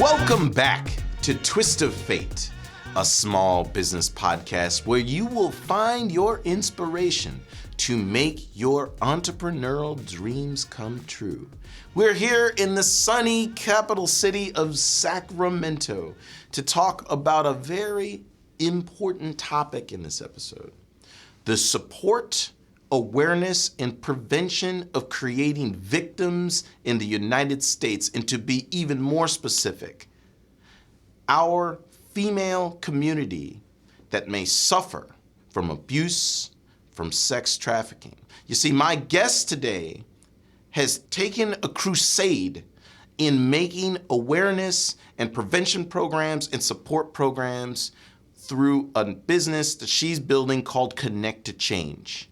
Welcome back to Twist of Fate, a small business podcast where you will find your inspiration to make your entrepreneurial dreams come true. We're here in the sunny capital city of Sacramento to talk about a very important topic in this episode: the support, awareness, and prevention of creating victims in the United States, and to be even more specific, our female community that may suffer from abuse, from sex trafficking. You see, my guest today has taken a crusade in making awareness and prevention programs and support programs through a business that she's building called Connect to Change.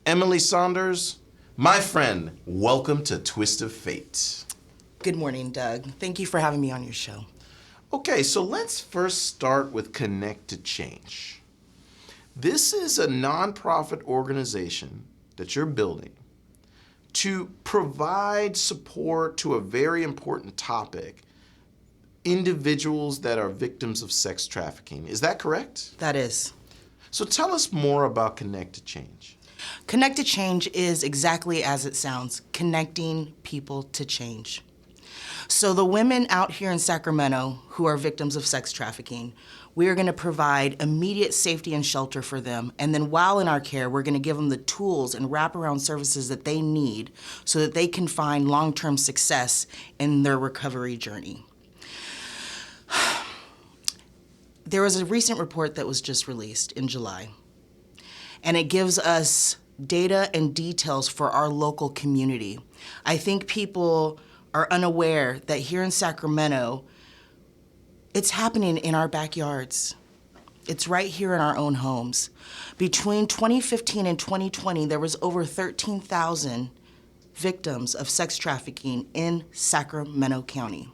Emily Saunders, my friend, welcome to Twist of Fate. Good morning, Doug. Thank you for having me on your show. Okay, so let's first start with Connect to Change. This is a nonprofit organization that you're building to provide support to a very important topic: individuals that are victims of sex trafficking. Is that correct? That is. So tell us more about Connect to Change. Connect to Change is exactly as it sounds, connecting people to change. So the women out here in Sacramento who are victims of sex trafficking, we are going to provide immediate safety and shelter for them. And then while in our care, we're going to give them the tools and wraparound services that they need so that they can find long-term success in their recovery journey. There was a recent report that was just released in July, and it gives us data and details for our local community. I think people are unaware that here in Sacramento, it's happening in our backyards. It's right here in our own homes. Between 2015 and 2020, there was over 13,000 victims of sex trafficking in Sacramento County.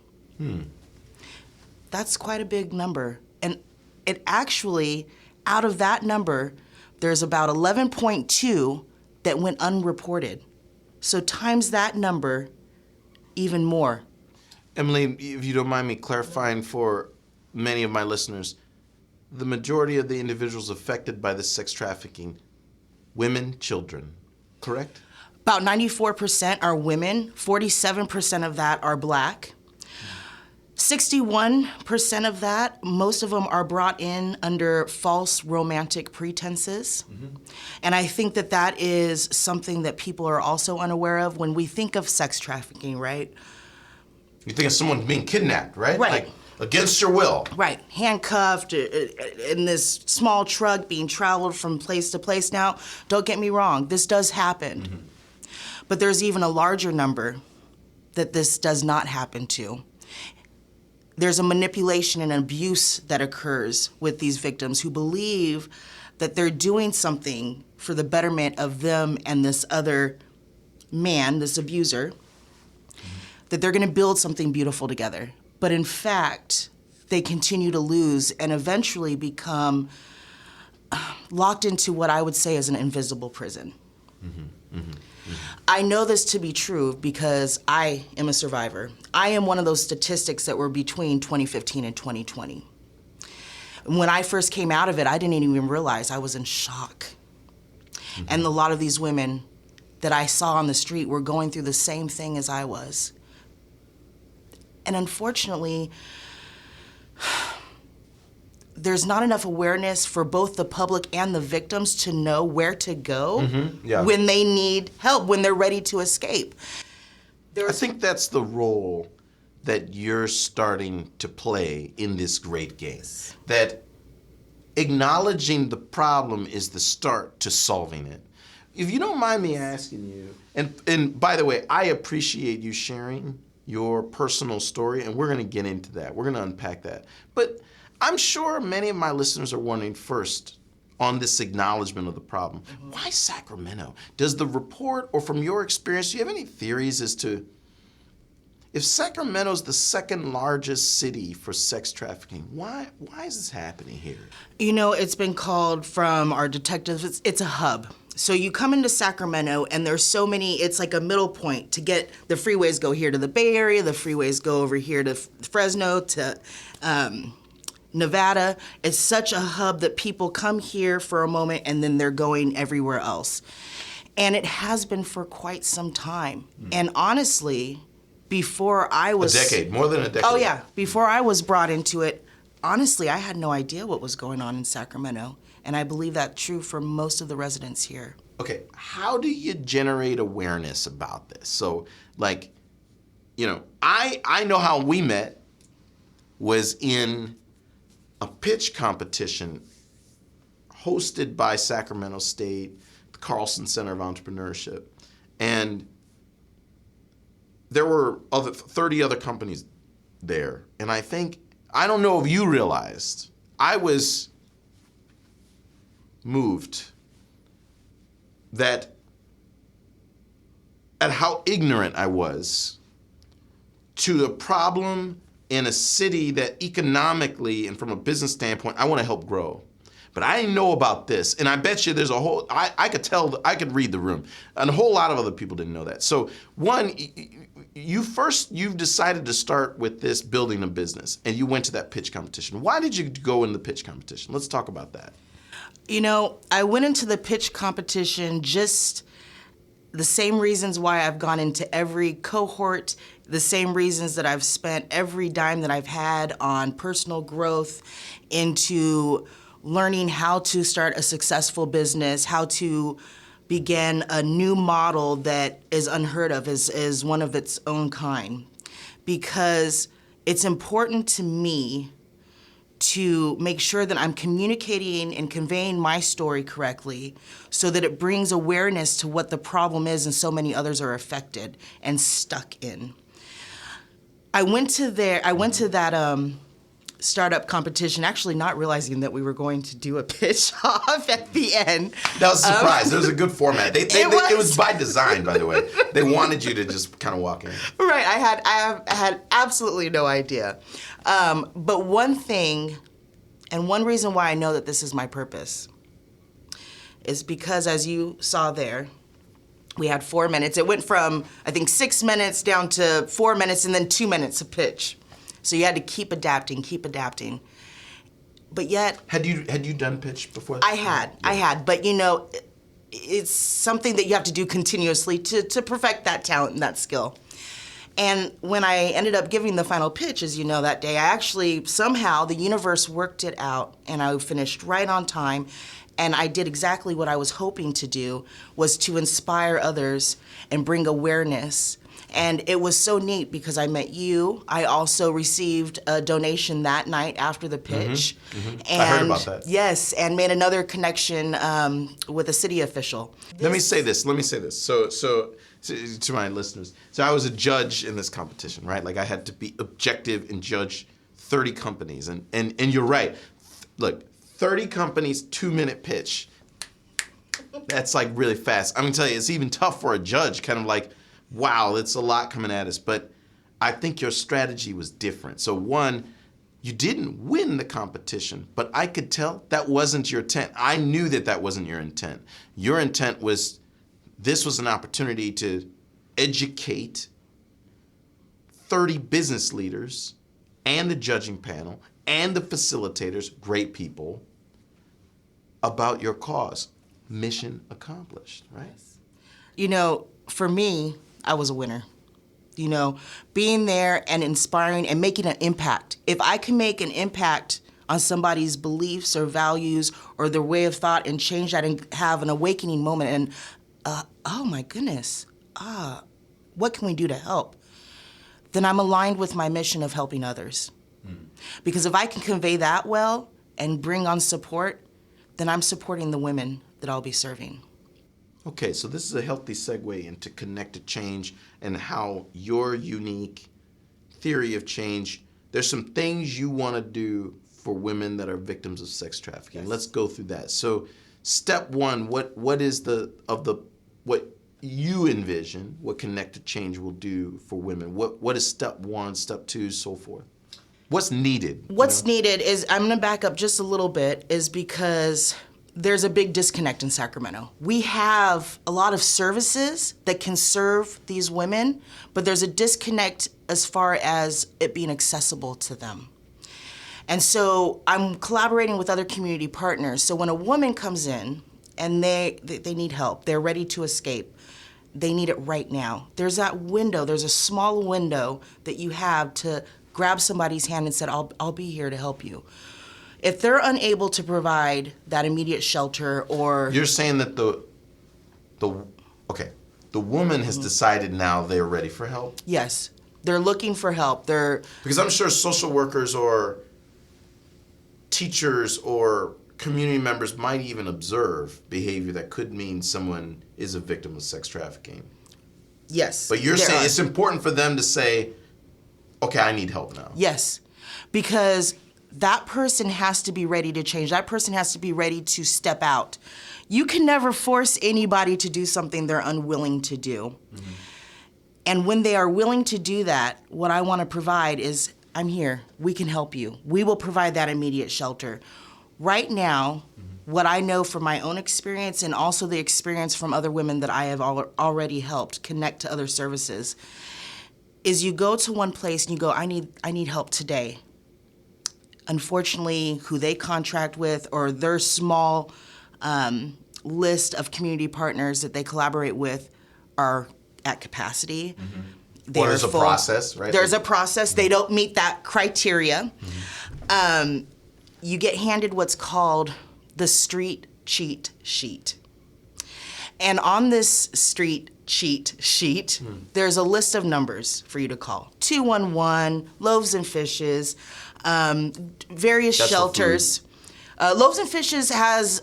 That's quite a big number. And it actually, out of that number, there's about 11.2 that went unreported. So times that number, even more. Emily, if you don't mind me clarifying for many of my listeners, the majority of the individuals affected by this sex trafficking, women, children, correct? About 94% are women, 47% of that are Black. 61% of that, most of them are brought in under false romantic pretenses. And I think that that is something that people are also unaware of when we think of sex trafficking, right? You think of someone being kidnapped, right? Right. Like against your will. Right, handcuffed in this small truck being traveled from place to place. Now, don't get me wrong, this does happen. But there's even a larger number that this does not happen to. There's a manipulation and abuse that occurs with these victims who believe that they're doing something for the betterment of them and this other man, this abuser, that they're gonna build something beautiful together. But in fact, they continue to lose and eventually become locked into what I would say is an invisible prison. I know this to be true because I am a survivor. I am one of those statistics that were between 2015 and 2020. When I first came out of it, I didn't even realize I was in shock. And a lot of these women that I saw on the street were going through the same thing as I was. And unfortunately, there's not enough awareness for both the public and the victims to know where to go when they need help, when they're ready to escape. I think that's the role that you're starting to play in this great game. That acknowledging the problem is the start to solving it. If you don't mind me asking you, and by the way, I appreciate you sharing your personal story, and we're gonna get into that. We're gonna unpack that. But I'm sure many of my listeners are wondering first, on this acknowledgement of the problem, why Sacramento? Does the report, or from your experience, do you have any theories as to if Sacramento's the second largest city for sex trafficking, why is this happening here? You know, it's been called from our detectives, it's a hub. So you come into Sacramento, and there's so many, it's like a middle point to get, the freeways go here to the Bay Area, the freeways go over here to Fresno, to Nevada. It's such a hub that people come here for a moment and then they're going everywhere else. And it has been for quite some time. And honestly, before I was... A decade, more than a decade. Oh yeah, before I was brought into it, honestly, I had no idea what was going on in Sacramento. And I believe that's true for most of the residents here. Okay, how do you generate awareness about this? So, like, you know, I know how we met was in a pitch competition hosted by Sacramento State, the Carlson Center of Entrepreneurship. And there were 30 other companies there. And I don't know if you realized, I was moved at how ignorant I was to the problem in a city that economically and from a business standpoint, I want to help grow. But I didn't know about this. And I bet you there's a whole, I could read the room. And a whole lot of other people didn't know that. So one, you've decided to start with this building a business, and you went to that pitch competition. Why did you go in the pitch competition? Let's talk about that. You know, I went into the pitch competition just the same reasons why I've gone into every cohort, the same reasons that I've spent every dime that I've had on personal growth into learning how to start a successful business, how to begin a new model that is unheard of, is one of its own kind. Because it's important to me to make sure that I'm communicating and conveying my story correctly so that it brings awareness to what the problem is and so many others are affected and stuck in. I went to that startup competition actually not realizing that we were going to do a pitch off at the end. That was a surprise. It was a good format. It was by design, by the way. They wanted you to just kind of walk in. Right. I had absolutely no idea. But one thing, and one reason why I know that this is my purpose, is because as you saw there, we had 4 minutes. It went from, I think, 6 minutes down to 4 minutes and then 2 minutes of pitch. So you had to keep adapting. But yet... Had you done pitch before? I had. But you know, it's something that you have to do continuously to perfect that talent and that skill. And when I ended up giving the final pitch, as you know, that day, I actually, somehow, the universe worked it out, and I finished right on time, and I did exactly what I was hoping to do, was to inspire others and bring awareness. And it was so neat because I met you. I also received a donation that night after the pitch. And I heard about that. Yes, and made another connection with a city official. Let me say this. So to my listeners. So I was a judge in this competition, right? Like I had to be objective and judge 30 companies. And you're right. Look, 30 companies, 2-minute pitch. That's like really fast. I'm gonna tell you, it's even tough for a judge, kind of like, wow, it's a lot coming at us. But I think your strategy was different. So one, you didn't win the competition, but I could tell that wasn't your intent. I knew that wasn't your intent. Your intent was, this was an opportunity to educate 30 business leaders and the judging panel and the facilitators, great people, about your cause. Mission accomplished, right? You know, for me, I was a winner. You know, being there and inspiring and making an impact. If I can make an impact on somebody's beliefs or values or their way of thought and change that and have an awakening moment and, oh my goodness, what can we do to help? Then I'm aligned with my mission of helping others. Because if I can convey that well and bring on support, then I'm supporting the women that I'll be serving. Okay, so this is a healthy segue into connected change and how your unique theory of change, there's some things you want to do for women that are victims of sex trafficking. Yes. Let's go through that. So step one, what is what you envision what connected change will do for women? What is step one, step two, so forth? What's needed? What's needed is, I'm gonna back up just a little bit, is because there's a big disconnect in Sacramento. We have a lot of services that can serve these women, but there's a disconnect as far as it being accessible to them. And so I'm collaborating with other community partners. So when a woman comes in and they need help, they're ready to escape, they need it right now. There's that window, there's a small window that you have to grab somebody's hand and say, I'll be here to help you. If they're unable to provide that immediate shelter or... You're saying that the woman has decided now they're ready for help? Yes. They're looking for help. Because I'm sure social workers or teachers or community members might even observe behavior that could mean someone is a victim of sex trafficking. Yes. But you're saying it's important for them to say, okay, I need help now. Yes. Because that person has to be ready to change. That person has to be ready to step out. You can never force anybody to do something they're unwilling to do. Mm-hmm. And when they are willing to do that, what I want to provide is, I'm here. We can help you. We will provide that immediate shelter. Right now, what I know from my own experience and also the experience from other women that I have already helped connect to other services, is you go to one place and you go, I need help today. Unfortunately, who they contract with or their small list of community partners that they collaborate with are at capacity. Mm-hmm. There's a process, right? There's a process. Mm-hmm. They don't meet that criteria. Mm-hmm. You get handed what's called the street cheat sheet. And on this street cheat sheet, there's a list of numbers for you to call. 211, Loaves and Fishes, various shelters. Loaves and Fishes has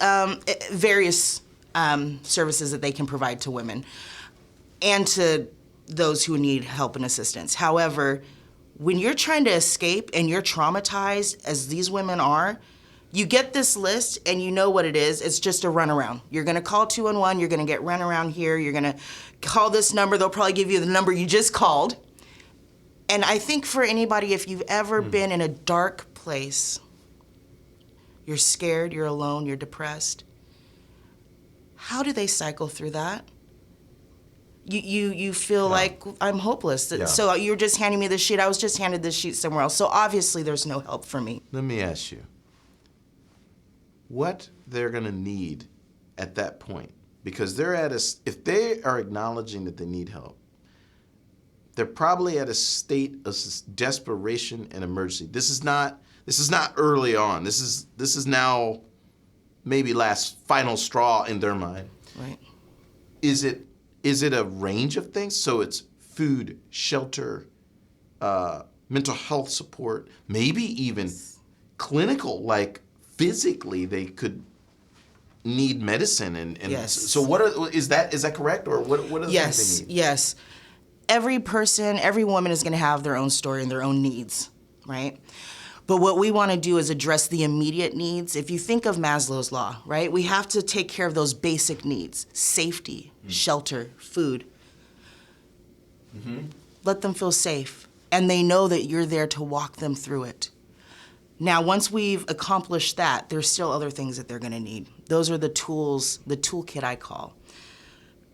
various services that they can provide to women and to those who need help and assistance. However, when you're trying to escape and you're traumatized, as these women are, you get this list and you know what it is. It's just a runaround. You're gonna call 211, you're gonna get run around here, you're gonna call this number, they'll probably give you the number you just called. And I think for anybody, if you've ever been in a dark place, you're scared, you're alone, you're depressed, how do they cycle through that? You feel like I'm hopeless. Yeah. So you're just handing me this sheet. I was just handed this sheet somewhere else. So obviously there's no help for me. Let me ask you, what they're gonna need at that point? Because they're at if they are acknowledging that they need help, they're probably at a state of desperation and emergency. This is not early on. This is now maybe final straw in their mind. Right. Is it a range of things? So it's food, shelter, mental health support, maybe even clinical, like physically they could need medicine and yes. So is that correct, or what are the things they need? Yes. Every person, every woman is going to have their own story and their own needs, right? But what we want to do is address the immediate needs. If you think of Maslow's law, right? We have to take care of those basic needs: safety, shelter, food. Mm-hmm. Let them feel safe, and they know that you're there to walk them through it. Now, once we've accomplished that, there's still other things that they're going to need. Those are the tools, the toolkit I call.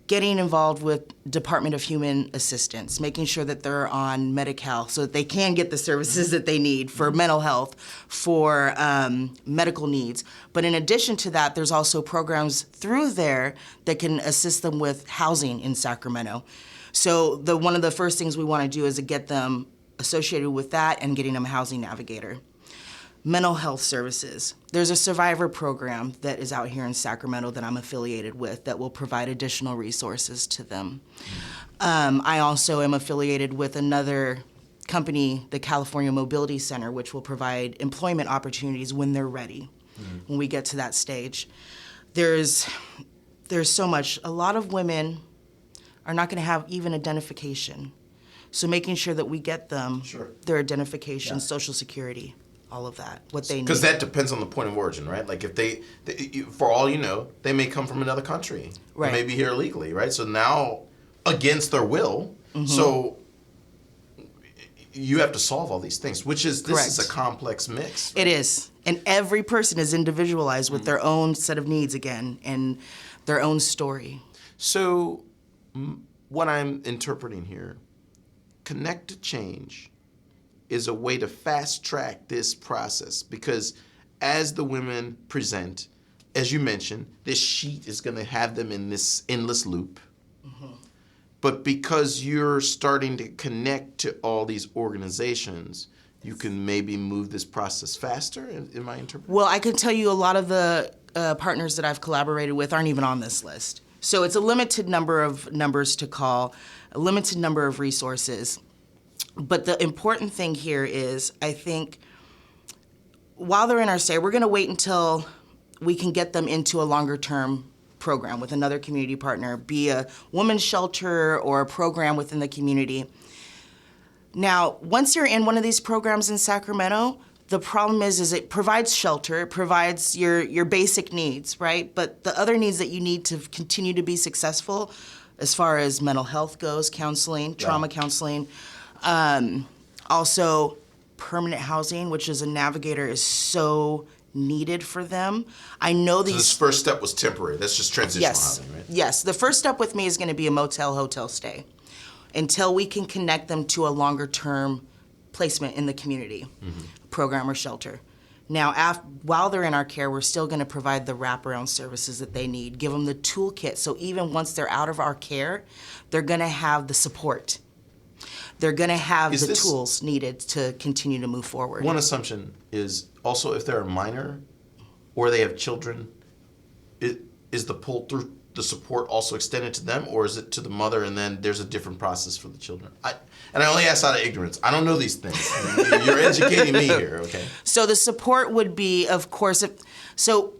Getting involved with Department of Human Assistance, making sure that they're on Medi-Cal so that they can get the services that they need for mental health, for medical needs. But in addition to that, there's also programs through there that can assist them with housing in Sacramento. So one of the first things we want to do is to get them associated with that and getting them a housing navigator. Mental health services. There's a survivor program that is out here in Sacramento that I'm affiliated with that will provide additional resources to them. I also am affiliated with another company, the California Mobility Center, which will provide employment opportunities when they're ready, when we get to that stage. There's so much. A lot of women are not going to have even identification. So making sure that we get them their identification, Social Security, all of that, what they need. Because that depends on the point of origin, right? Like if they, for all you know, they may come from another country. Right. They may be here illegally, right? So now, against their will, so you have to solve all these things, this is Correct. a complex mix. It is. And every person is individualized with their own set of needs again and their own story. So what I'm interpreting here, Connect to Change is a way to fast track this process, because as the women present, as you mentioned, this sheet is going to have them in this endless loop. But because you're starting to connect to all these organizations, you can maybe move this process faster? Am I interpreting? Well, I can tell you a lot of the partners that I've collaborated with aren't even on this list. So it's a limited number of numbers to call, a limited number of resources. But the important thing here is, I think, while they're in our stay, we're going to wait until we can get them into a longer-term program with another community partner, be a women's shelter or a program within the community. Now, once you're in one of these programs in Sacramento, the problem is it provides shelter, it provides your basic needs, right? But the other needs that you need to continue to be successful, as far as mental health goes, counseling, trauma counseling, also permanent housing, which as a navigator is so needed for them. I know these. So this first step was temporary. That's just transitional housing, right? Yes. The first step with me is going to be a motel, hotel stay until we can connect them to a longer term placement in the community, program or shelter. Now, while they're in our care, we're still going to provide the wraparound services that they need, give them the toolkit, so even once they're out of our care, they're going to have the support. They're going to have the tools needed to continue to move forward. One assumption is also if they're a minor or they have children, is the pull through the support also extended to them, or is it to the mother and then there's a different process for the children? And I only ask out of ignorance. I don't know these things. I mean, you're educating me here, okay? So the support would be, of course, so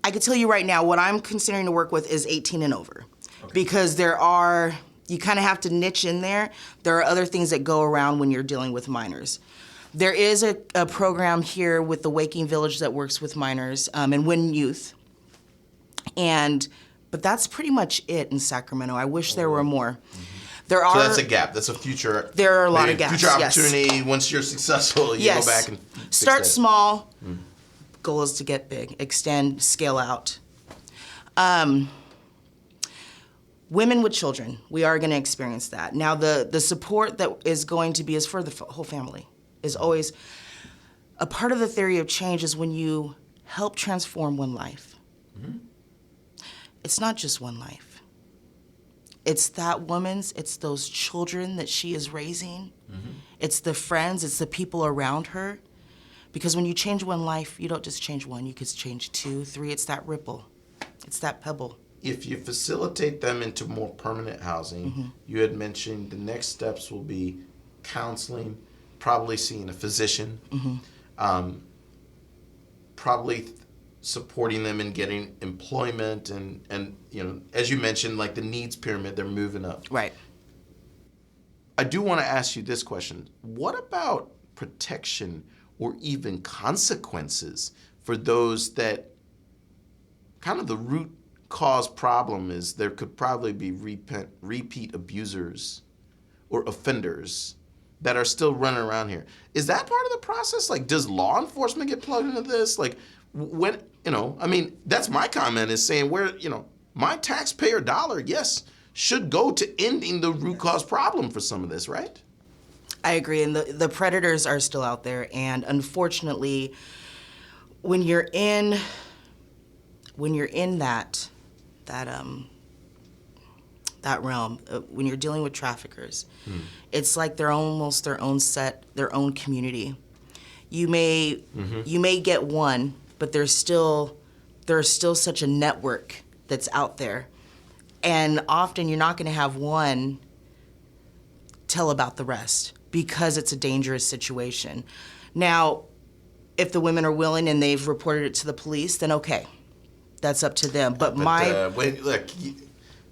I could tell you right now, what I'm considering to work with is 18 and over. Okay. Because you kind of have to niche in there. There are other things that go around when you're dealing with minors. There is a program here with the Waking Village that works with minors and Win Youth. But that's pretty much it in Sacramento. I wish there were more. So that's a gap. That's a future. There are a lot of gaps. Future opportunity. Yes. Once you're successful, you go back and start small. Goal is to get big, extend, scale out. Women with children, we are going to experience that. Now, the support that is going to be is for the whole family. Is always a part of the theory of change is when you help transform one life. It's not just one life. It's that woman's, it's those children that she is raising. It's the friends, it's the people around her. Because when you change one life, you don't just change one, you could change 2, 3, it's that ripple. It's that pebble. If you facilitate them into more permanent housing, you had mentioned the next steps will be counseling, probably seeing a physician, probably supporting them in getting employment and as you mentioned, like the needs pyramid, they're moving up. Right. I do want to ask you this question. What about protection or even consequences for those that kind of the root cause problem is there could probably be repeat abusers or offenders that are still running around here? Is that part of the process? Like, does law enforcement get plugged into this? Like, when, that's my comment is saying where, my taxpayer dollar, yes, should go to ending the root cause problem for some of this, right? I agree, and the predators are still out there, and unfortunately, when you're in that realm, when you're dealing with traffickers, it's like they're almost their own community. You may get one, but there's still such a network that's out there, and often you're not going to have one tell about the rest because it's a dangerous situation. Now, if the women are willing and they've reported it to the police, then okay, that's up to them. But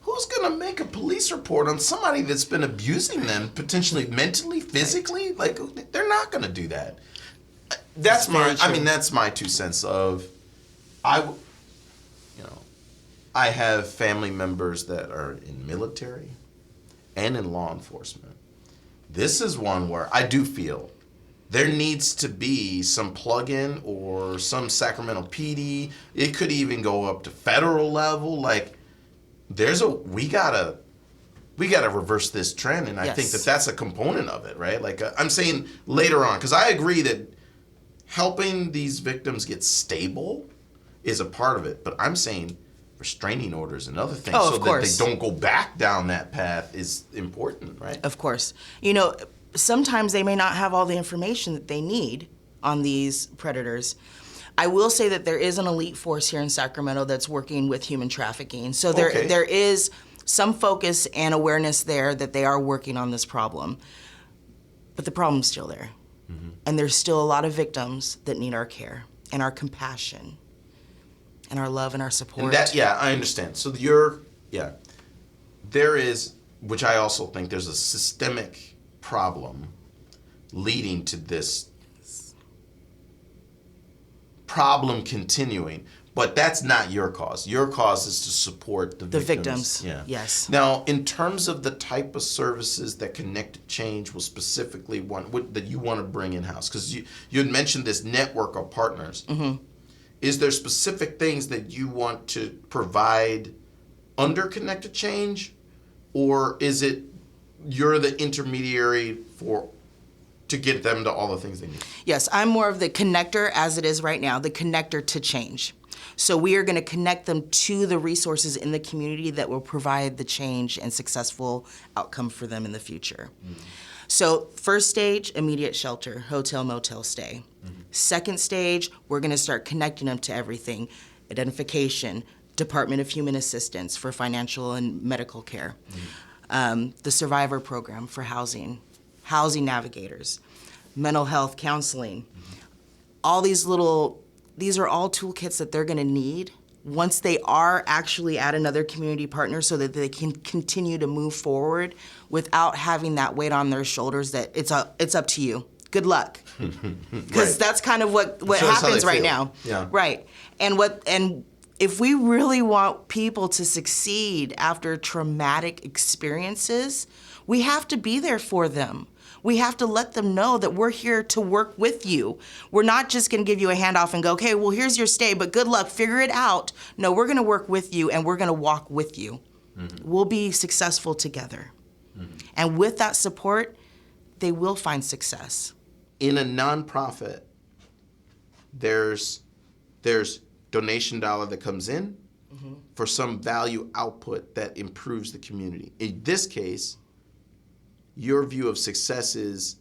who's gonna make a police report on somebody that's been abusing them, potentially mentally, physically? Like, they're not gonna do that. That's my 2 cents of, I have family members that are in military and in law enforcement. this is one where I do feel there needs to be some plug-in or some Sacramento PD. It could even go up to federal level. Like, we gotta reverse this trend, and I think that's a component of it, right? Like, I'm saying later on, because I agree that helping these victims get stable is a part of it, but I'm saying restraining orders and other things so that they don't go back down that path is important, right? Of course. You know, sometimes they may not have all the information that they need on these predators. I will say that there is an elite force here in Sacramento that's working with human trafficking. So there is some focus and awareness there that they are working on this problem. But the problem's still there. Mm-hmm. And there's still a lot of victims that need our care and our compassion and our love and our support. And I understand. So there is, which I also think there's a systemic problem leading to this problem continuing, but that's not your cause. Your cause is to support the victims. Yeah. Yes. Now, in terms of the type of services that Connected Change will specifically that you want to bring in-house, because you had mentioned this network of partners. Mm-hmm. Is there specific things that you want to provide under Connected Change, or is it you're the intermediary to get them to all the things they need? Yes, I'm more of the connector as it is right now, the connector to change. So we are going to connect them to the resources in the community that will provide the change and successful outcome for them in the future. Mm-hmm. So first stage, immediate shelter, hotel, motel stay. Mm-hmm. Second stage, we're going to start connecting them to everything. Identification, Department of Human Assistance for financial and medical care. Mm-hmm. The survivor program for housing navigators, mental health counseling. Mm-hmm. All these are all toolkits that they're going to need once they are actually at another community partner so that they can continue to move forward without having that weight on their shoulders that it's up to you. Good luck. Because that's kind of what happens right now. Yeah. Right. And if we really want people to succeed after traumatic experiences, we have to be there for them. We have to let them know that we're here to work with you. We're not just going to give you a handoff and go, okay, well, here's your stay, but good luck, figure it out. No, we're going to work with you and we're going to walk with you. Mm-hmm. We'll be successful together. Mm-hmm. And with that support, they will find success. In a nonprofit, there's donation dollar that comes in mm-hmm. for some value output that improves the community. In this case, your view of success is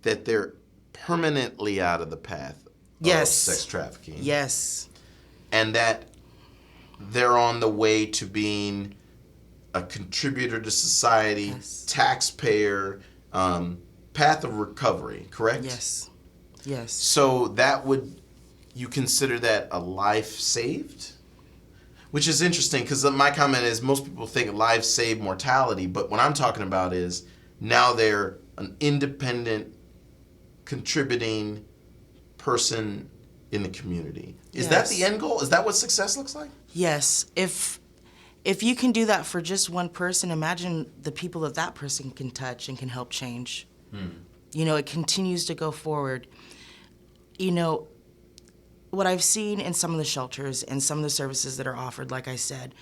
that they're permanently out of the path of sex trafficking. Yes. And that they're on the way to being a contributor to society, taxpayer, path of recovery, correct? Yes. Yes. So you consider that a life saved? Which is interesting because my comment is most people think life saved mortality, but what I'm talking about is now they're an independent, contributing person in the community. Is that the end goal? Is that what success looks like? Yes. If you can do that for just one person, imagine the people that person can touch and can help change. You know, it continues to go forward. You know, what I've seen in some of the shelters and some of the services that are offered, like I said,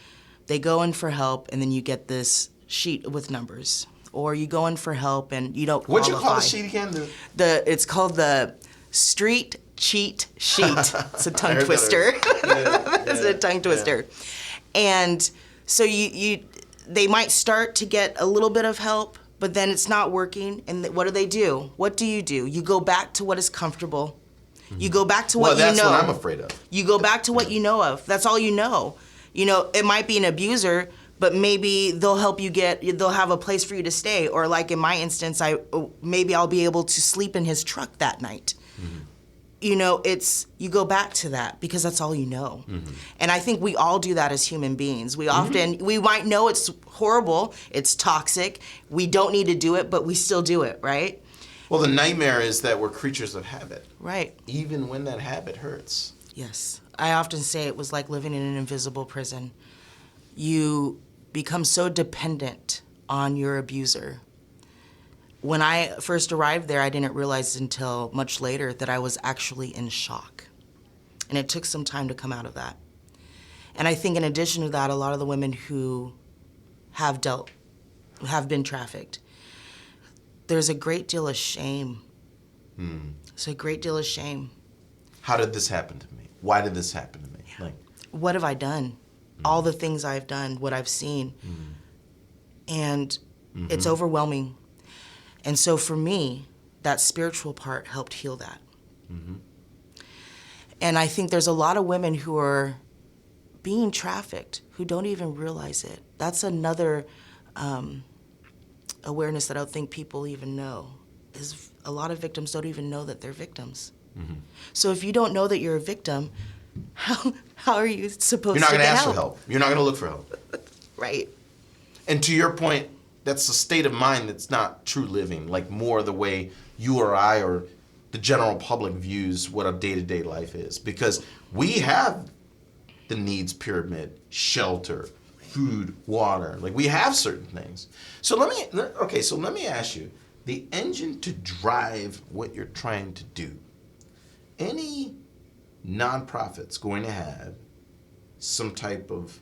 they go in for help and then you get this sheet with numbers. Or you go in for help and you don't qualify. What'd you call the sheet again? It's called the Street Cheat Sheet. It's a tongue twister. It's a tongue twister. And so they might start to get a little bit of help, but then it's not working. And what do? What do? You go back to what is comfortable. You go back to what you know. Well, that's what I'm afraid of. You go back to what you know of. That's all you know. You know, it might be an abuser, but maybe they'll help you they'll have a place for you to stay. Or like in my instance, maybe I'll be able to sleep in his truck that night. Mm-hmm. You know, you go back to that because that's all you know. Mm-hmm. And I think we all do that as human beings. We might know it's horrible, it's toxic, we don't need to do it, but we still do it, right? Well, the nightmare is that we're creatures of habit. Right. Even when that habit hurts. Yes. I often say it was like living in an invisible prison. You become so dependent on your abuser when I first arrived there, I didn't realize until much later that I was actually in shock. And it took some time to come out of that. And I think in addition to that, a lot of the women who have been trafficked, there's a great deal of shame. It's a great deal of shame. How did this happen to me? Why did this happen to me? Yeah. Like, what have I done? All the things I've done, what I've seen. And it's overwhelming. And so for me, that spiritual part helped heal that. And I think there's a lot of women who are being trafficked who don't even realize it. That's another awareness that I don't think people even know, is a lot of victims don't even know that they're victims. So if you don't know that you're a victim, how are you supposed to get help? You're not going to ask for help. You're not going to look for help. Right. And to your point, that's a state of mind that's not true living, like more the way you or I or the general public views what a day-to-day life is. Because we have the needs pyramid, shelter, food, water. Like, we have certain things. So let me ask you, the engine to drive what you're trying to do, any nonprofit's going to have some type of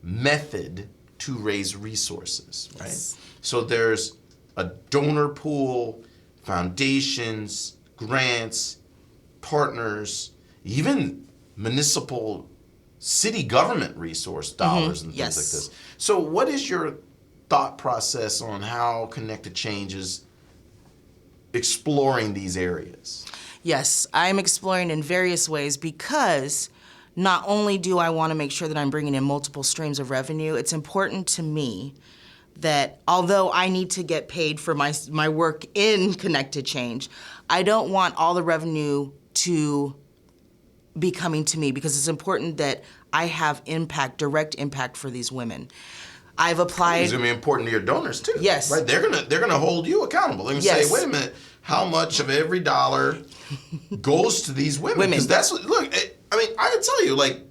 method to raise resources, right? Yes. So there's a donor pool, foundations, grants, partners, even municipal city government resource dollars and things like this. So what is your thought process on how Connected Change is exploring these areas? Yes, I'm exploring in various ways because not only do I want to make sure that I'm bringing in multiple streams of revenue, it's important to me that although I need to get paid for my work in Connected Change, I don't want all the revenue to be coming to me, because it's important that I have impact, direct impact for these women. I've applied. It's gonna be important to your donors too. Yes. Right? They're gonna hold you accountable. They're gonna say, wait a minute, how much of every dollar goes to these women? Because that's what, look, I mean, I can tell you, like,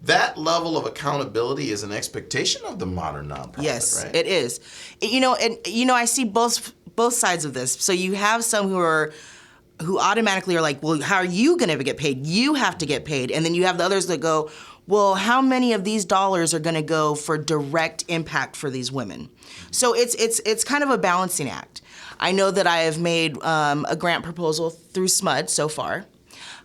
that level of accountability is an expectation of the modern nonprofit, yes, right? It is. I see both sides of this. So you have some who automatically are like, well, how are you going to get paid? You have to get paid. And then you have the others that go, well, how many of these dollars are going to go for direct impact for these women? So it's kind of a balancing act. I know that I have made a grant proposal through SMUD so far.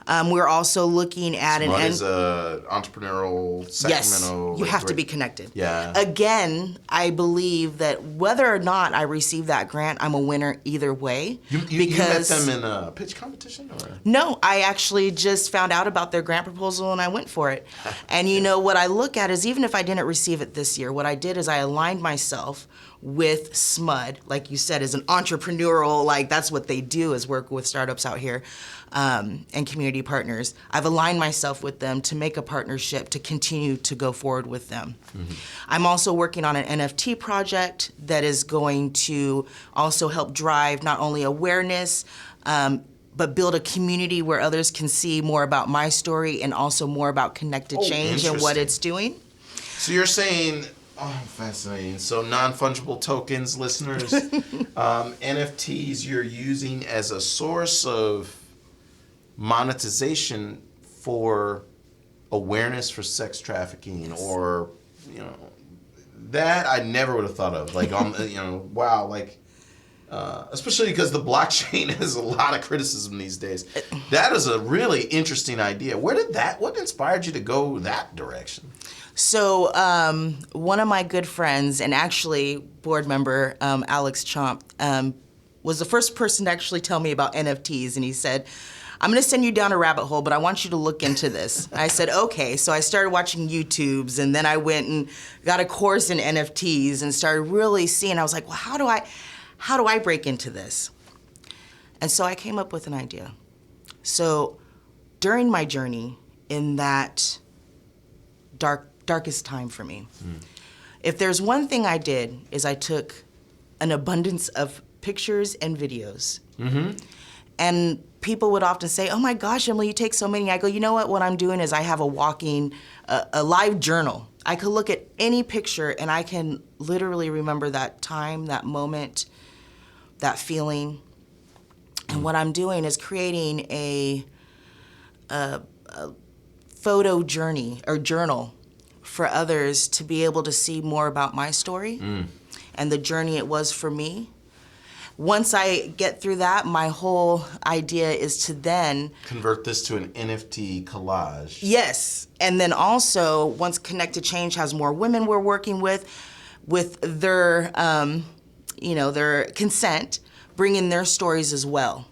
We're also looking at SMUD is a entrepreneurial Sacramento. Yes, you have to be connected. Yeah. Again, I believe that whether or not I receive that grant, I'm a winner either way. You met them in a pitch competition, or? No, I actually just found out about their grant proposal and I went for it. And what I look at is, even if I didn't receive it this year, what I did is I aligned myself with SMUD, like you said, as an entrepreneurial, like that's what they do, is work with startups out here and community partners. I've aligned myself with them to make a partnership to continue to go forward with them. I'm also working on an NFT project that is going to also help drive not only awareness, but build a community where others can see more about my story and also more about Connected Change and what it's doing. So you're saying, oh, fascinating. So non-fungible tokens, listeners, NFTs you're using as a source of monetization for awareness for sex trafficking, or, that I never would have thought of. Like, wow, like, especially because the blockchain has a lot of criticism these days. That is a really interesting idea. What inspired you to go that direction? So one of my good friends, and actually board member, Alex Chomp, was the first person to actually tell me about NFTs. And he said, I'm going to send you down a rabbit hole, but I want you to look into this. I said, okay. So I started watching YouTubes, and then I went and got a course in NFTs and started really seeing. I was like, well, how do I break into this? And so I came up with an idea. So during my journey in that darkest time for me, if there's one thing I did, is I took an abundance of pictures and videos. And people would often say, oh my gosh, Emily, you take so many. I go, you know what I'm doing is I have a walking, a live journal. I could look at any picture and I can literally remember that time, that moment, that feeling. And what I'm doing is creating a photo journey or journal for others to be able to see more about my story and the journey it was for me. Once I get through that, my whole idea is to then convert this to an NFT collage. Yes, and then also once Connect to Change has more women we're working with their, their consent, bring in their stories as well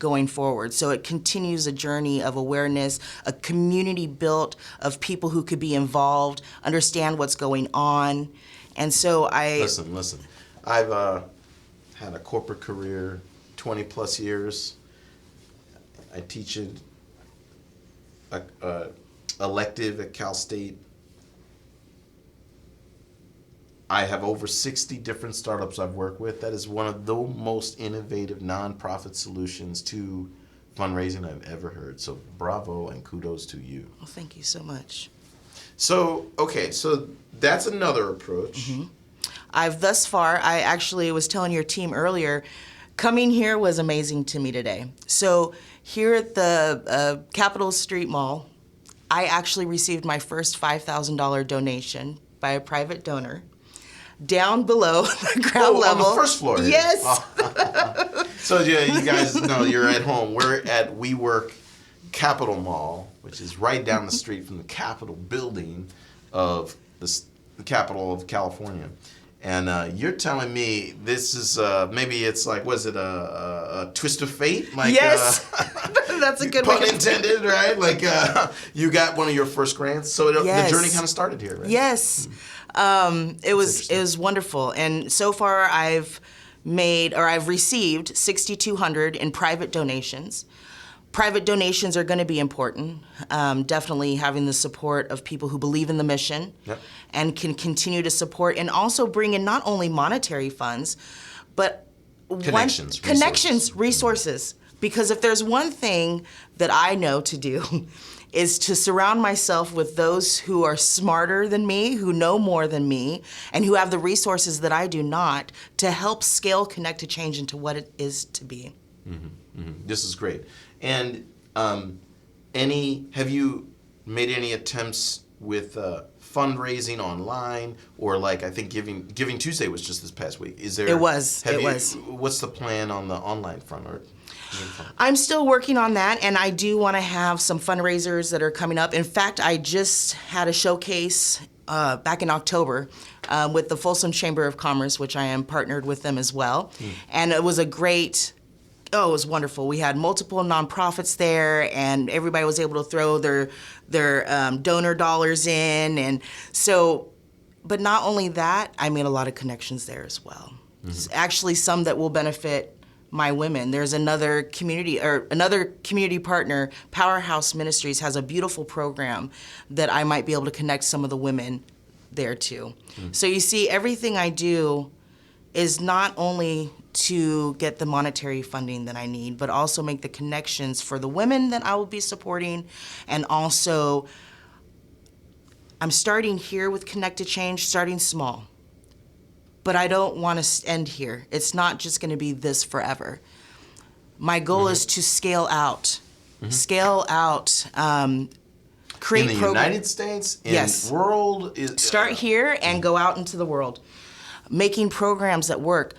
going forward. So it continues a journey of awareness, a community built of people who could be involved, understand what's going on. And so Listen. I've had a corporate career, 20 plus years. I teach an elective at Cal State. I have over 60 different startups I've worked with. That is one of the most innovative nonprofit solutions to fundraising I've ever heard. So bravo and kudos to you. Well, thank you so much. So that's another approach. Thus far, I actually was telling your team earlier, coming here was amazing to me today. So here at the Capitol Street Mall, I actually received my first $5,000 donation by a private donor down below the ground level. On the first floor. Yes. So yeah, you guys know you're at home. We're at WeWork Capitol Mall, which is right down the street from the Capitol building of the capital of California. And you're telling me this is maybe it's like, was it a twist of fate? Like, yes, that's a good pun intended, right? Like you got one of your first grants, so the journey kind of started here, right? Yes, it was wonderful, and so far I've received 6,200 in private donations. Private donations are going to be important. Definitely having the support of people who believe in the mission and can continue to support and also bring in not only monetary funds, but connections, resources. Because if there's one thing that I know to do is to surround myself with those who are smarter than me, who know more than me, and who have the resources that I do not to help scale Connect to Change into what it is to be. This is great. And have you made any attempts with fundraising online, or like I think Giving Tuesday was just this past week? It was. What's the plan on the online front? I'm still working on that, and I do want to have some fundraisers that are coming up. In fact, I just had a showcase back in October with the Folsom Chamber of Commerce, which I am partnered with them as well, and it was it was wonderful. We had multiple nonprofits there, and everybody was able to throw their donor dollars in. And so, but not only that, I made a lot of connections there as well. Actually, some that will benefit my women. There's another community partner, Powerhouse Ministries, has a beautiful program that I might be able to connect some of the women there too. So you see, everything I do is not only to get the monetary funding that I need, but also make the connections for the women that I will be supporting. And also, I'm starting here with Connect to Change, starting small. But I don't want to end here. It's not just going to be this forever. My goal is to scale out, create in the United States, world. Start here and go out into the world, making programs that work,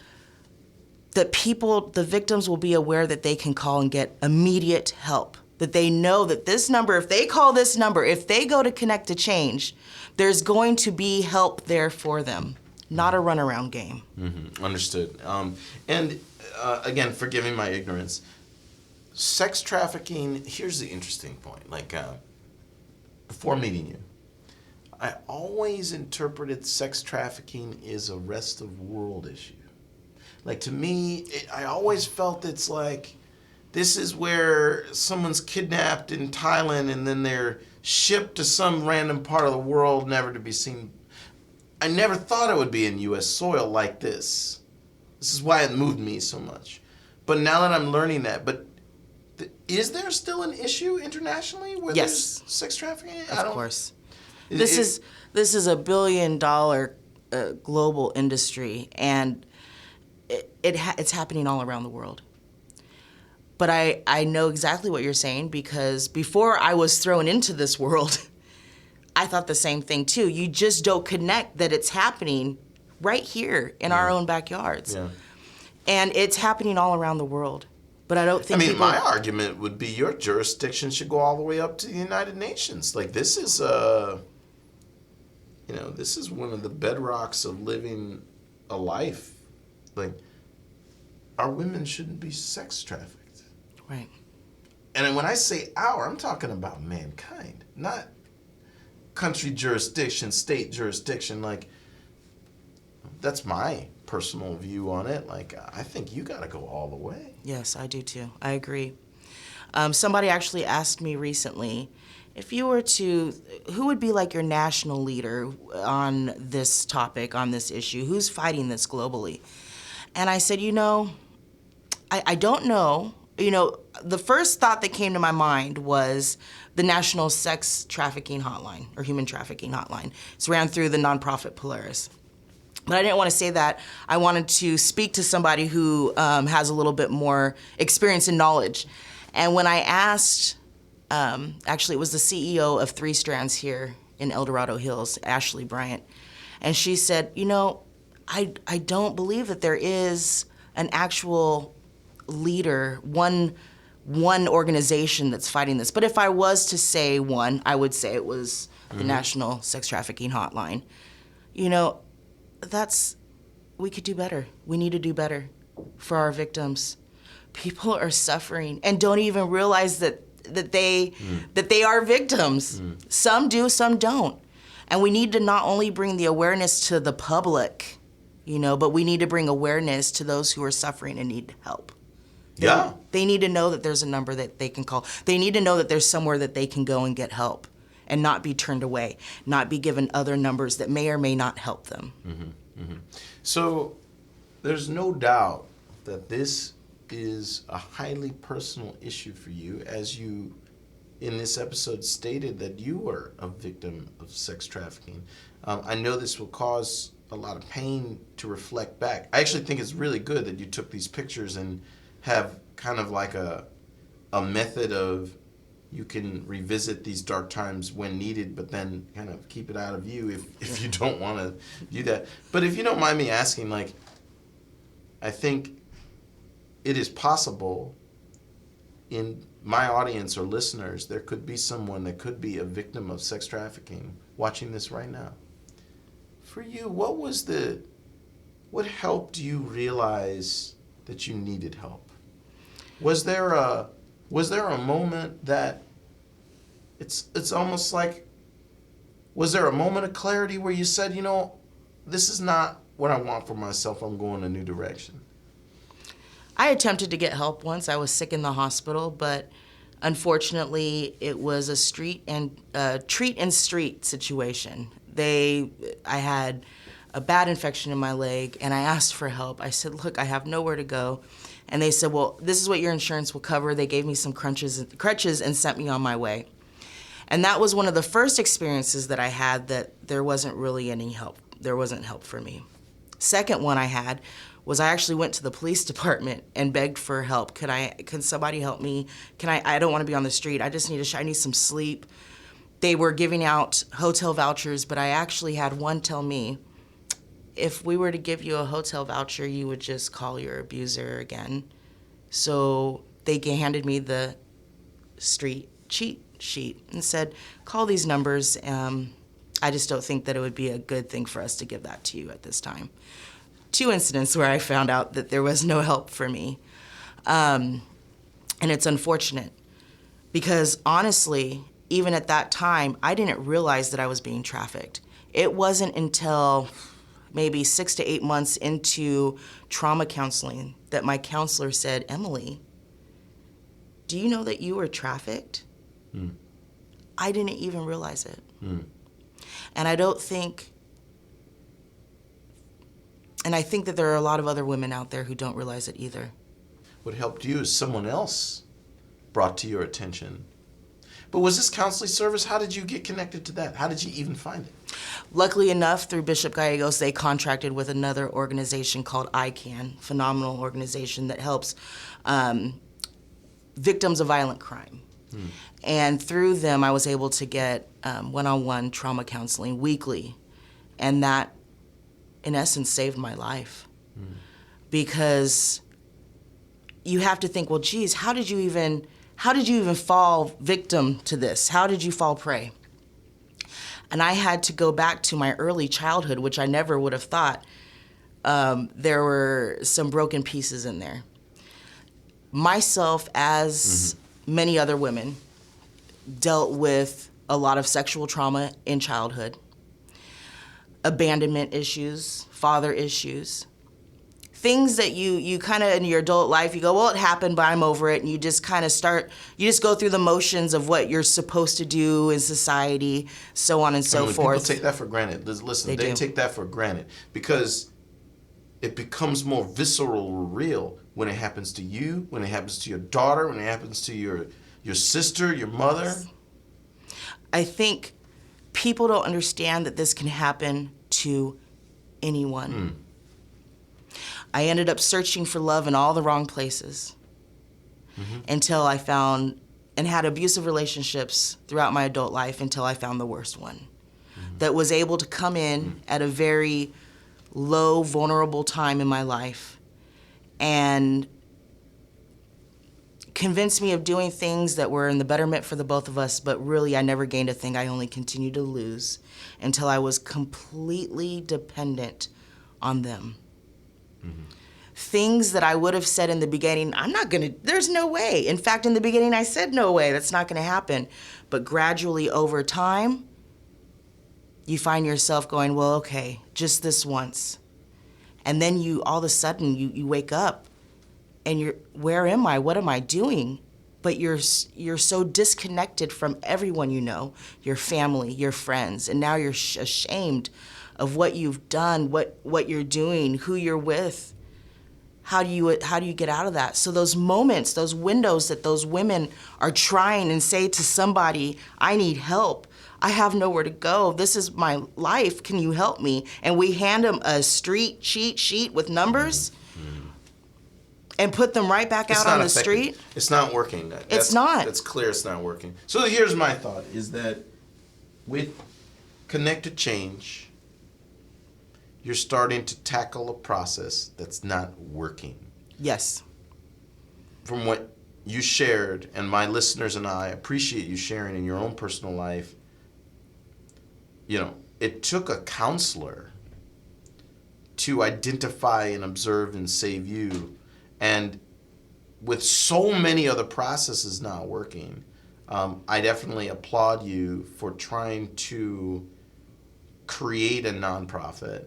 that the victims will be aware that they can call and get immediate help, that they know that this number, if they call this number, if they go to Connect to Change, there's going to be help there for them, not a runaround game. Understood. And again, forgiving my ignorance, sex trafficking, here's the interesting point. Like, before meeting you, I always interpreted sex trafficking as a rest of world issue. Like, to me, I always felt it's like, this is where someone's kidnapped in Thailand and then they're shipped to some random part of the world never to be seen. I never thought it would be in U.S. soil like this. This is why it moved me so much. But now that I'm learning that, is there still an issue internationally where there's sex trafficking? Of course. This is a $1 billion global industry, and it's happening all around the world. But I know exactly what you're saying, because before I was thrown into this world, I thought the same thing too. You just don't connect that it's happening right here in our own backyards. Yeah. And it's happening all around the world. But I don't think my argument would be your jurisdiction should go all the way up to the United Nations. Like, this is this is one of the bedrocks of living a life. Like, our women shouldn't be sex trafficked. Right. And when I say our, I'm talking about mankind, not country jurisdiction, state jurisdiction. Like, that's my personal view on it. Like, I think you got to go all the way. Yes, I do too. I agree. Somebody actually asked me recently, if you were to, who would be like your national leader on this topic, on this issue? Who's fighting this globally? And I said, I don't know. The first thought that came to my mind was the National Sex Trafficking Hotline, or Human Trafficking Hotline. It's ran through the nonprofit Polaris. But I didn't want to say that. I wanted to speak to somebody who has a little bit more experience and knowledge. And when I asked, actually it was the CEO of 3 Strands here in El Dorado Hills, Ashley Bryant, and she said, I don't believe that there is an actual leader, one organization that's fighting this. But if I was to say one, I would say it was the National Sex Trafficking Hotline. We could do better. We need to do better for our victims. People are suffering and don't even realize that they are victims. Some do, some don't. And we need to not only bring the awareness to the public, but we need to bring awareness to those who are suffering and need help. Yeah. They need to know that there's a number that they can call. They need to know that there's somewhere that they can go and get help and not be turned away, not be given other numbers that may or may not help them. So there's no doubt that this is a highly personal issue for you, as you in this episode stated that you were a victim of sex trafficking. I know this will cause a lot of pain to reflect back. I actually think it's really good that you took these pictures and have kind of like a method of, you can revisit these dark times when needed, but then kind of keep it out of view if you don't want to do that. But if you don't mind me asking, like, I think it is possible in my audience or listeners, there could be someone that could be a victim of sex trafficking watching this right now. For you, what helped you realize that you needed help? Was there a moment that it's almost like, was there a moment of clarity where you said, this is not what I want for myself, I'm going a new direction? I attempted to get help once. I was sick in the hospital, but unfortunately it was a treat and street situation. I had a bad infection in my leg, and I asked for help. I said, look, I have nowhere to go. And they said, well, this is what your insurance will cover. They gave me some crutches and sent me on my way. And that was one of the first experiences that I had that there wasn't really any help. There wasn't help for me. Second one I had was I actually went to the police department and begged for help. Can somebody help me? I don't want to be on the street. I just need I need some sleep. They were giving out hotel vouchers, but I actually had one tell me, if we were to give you a hotel voucher, you would just call your abuser again. So they handed me the street cheat sheet and said, call these numbers. I just don't think that it would be a good thing for us to give that to you at this time. 2 incidents where I found out that there was no help for me. And it's unfortunate because honestly, even at that time, I didn't realize that I was being trafficked. It wasn't until maybe 6 to 8 months into trauma counseling that my counselor said, Emily, do you know that you were trafficked? I didn't even realize it. And I think that there are a lot of other women out there who don't realize it either. What helped you is someone else brought to your attention. But was this counseling service, how did you get connected to that? How did you even find it? Luckily enough, through Bishop Gallegos, they contracted with another organization called ICANN, phenomenal organization that helps victims of violent crime. And through them, I was able to get one-on-one trauma counseling weekly. And that, in essence, saved my life. Because you have to think, well, geez, how did you even fall victim to this? How did you fall prey? And I had to go back to my early childhood, which I never would have thought. There were some broken pieces in there. Myself, as many other women, dealt with a lot of sexual trauma in childhood, abandonment issues, father issues, things that you kind of in your adult life, you go, well, it happened, but I'm over it. And you just kind of you just go through the motions of what you're supposed to do in society, so on and so forth. People take that for granted. Listen, they do. take that for granted because it becomes more visceral or real when it happens to you, when it happens to your daughter, when it happens to your sister, your mother. I think people don't understand that this can happen to anyone. I ended up searching for love in all the wrong places until I found and had abusive relationships throughout my adult life until I found the worst one that was able to come in at a very low, vulnerable time in my life and convince me of doing things that were in the betterment for the both of us, but really I never gained a thing. I only continued to lose until I was completely dependent on them. Things that I would have said in the beginning, there's no way. In fact, in the beginning I said, no way, that's not gonna happen. But gradually over time, you find yourself going, well, okay, just this once. And then all of a sudden, you wake up and where am I? What am I doing? But you're so disconnected from everyone you know, your family, your friends, and now you're ashamed of what you've done, what you're doing, who you're with. How do you get out of that? So those moments, those windows that those women are trying and say to somebody, I need help. I have nowhere to go. This is my life. Can you help me? And we hand them a street cheat sheet with numbers and put them right back out on the street. It's not working. It's not. It's clear it's not working. So here's my thought, is that with Connected Change, you're starting to tackle a process that's not working. Yes. From what you shared, and my listeners and I appreciate you sharing in your own personal life, it took a counselor to identify and observe and save you. And with so many other processes not working, I definitely applaud you for trying to create a nonprofit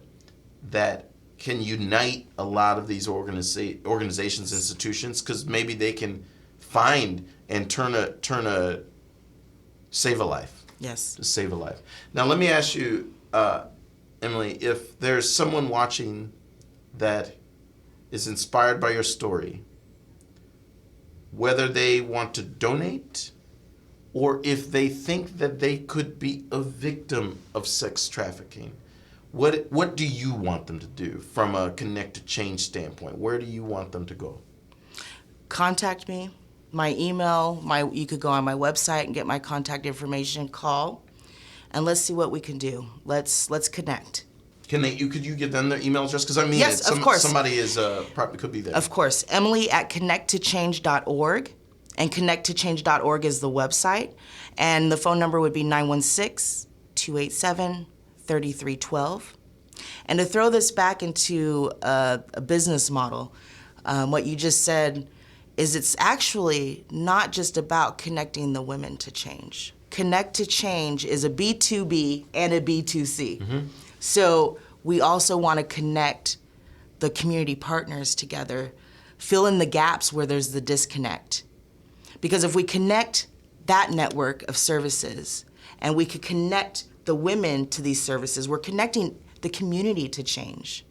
that can unite a lot of these organizations, institutions, because maybe they can find and save a life. Yes. To save a life. Now, let me ask you, Emily, if there's someone watching that is inspired by your story, whether they want to donate or if they think that they could be a victim of sex trafficking, what do you want them to do from a Connected Change standpoint? Where do you want them to go? Contact me. My email, you could go on my website and get my contact information, call, and let's see what we can do. Let's connect. Could you give them their email address? Because yes, of course. Somebody probably could be there. Of course. Emily@connecttochange.org, and connecttochange.org is the website, and the phone number would be 916-287-3312. And to throw this back into a business model, what you just said is it's actually not just about connecting the women to change. Connect to Change is a B2B and a B2C. So we also want to connect the community partners together, fill in the gaps where there's the disconnect. Because if we connect that network of services and we could connect the women to these services, we're connecting the community to change.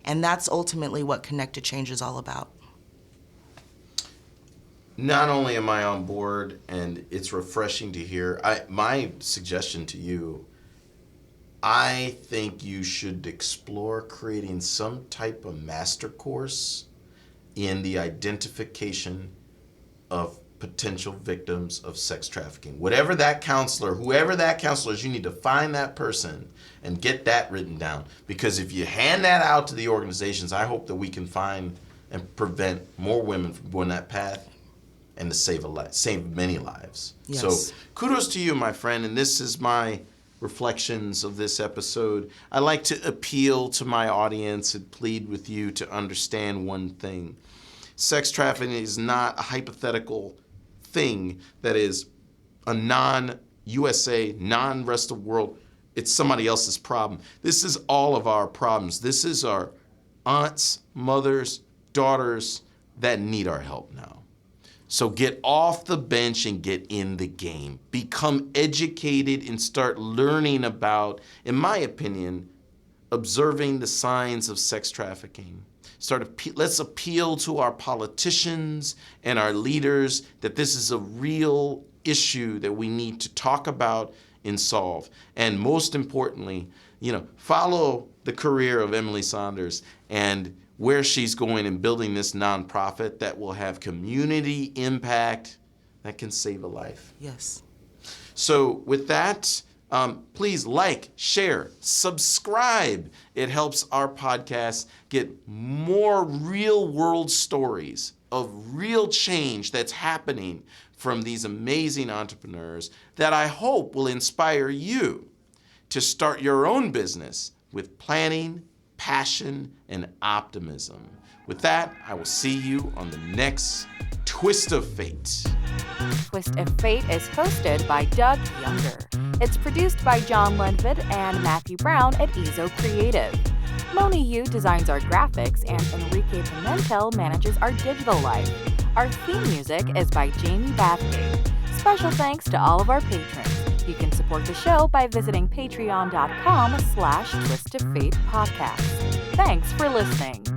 And that's ultimately what Connect to Change is all about. not only am I on board, and it's refreshing to hear, my suggestion to you, I think you should explore creating some type of master course in the identification of potential victims of sex trafficking. Whoever that counselor is, you need to find that person and get that written down. Because if you hand that out to the organizations, I hope that we can find and prevent more women from going that path and to save many lives. Yes. So kudos to you, my friend, and this is my reflections of this episode. I like to appeal to my audience and plead with you to understand one thing. Sex trafficking is not a hypothetical thing that is a non-USA, non-rest of the world. It's somebody else's problem. This is all of our problems. This is our aunts, mothers, daughters that need our help now. So get off the bench and get in the game. Become educated and start learning about, in my opinion, observing the signs of sex trafficking. Let's appeal to our politicians and our leaders that this is a real issue that we need to talk about and solve. And most importantly, follow the career of Emily Saunders and where she's going and building this nonprofit that will have community impact that can save a life. Yes. So with that, please like, share, subscribe. It helps our podcast get more real world stories of real change that's happening from these amazing entrepreneurs that I hope will inspire you to start your own business with planning, passion, and optimism. With that, I will see you on the next Twist of Fate. Twist of Fate is hosted by Doug Younger. It's produced by John Lundvid and Matthew Brown at Ezo Creative. Moni Yu designs our graphics and Enrique Pimentel manages our digital life. Our theme music is by Jamie Bathgate. Special thanks to all of our patrons. You can support the show by visiting patreon.com/twistoffate podcast. Thanks for listening.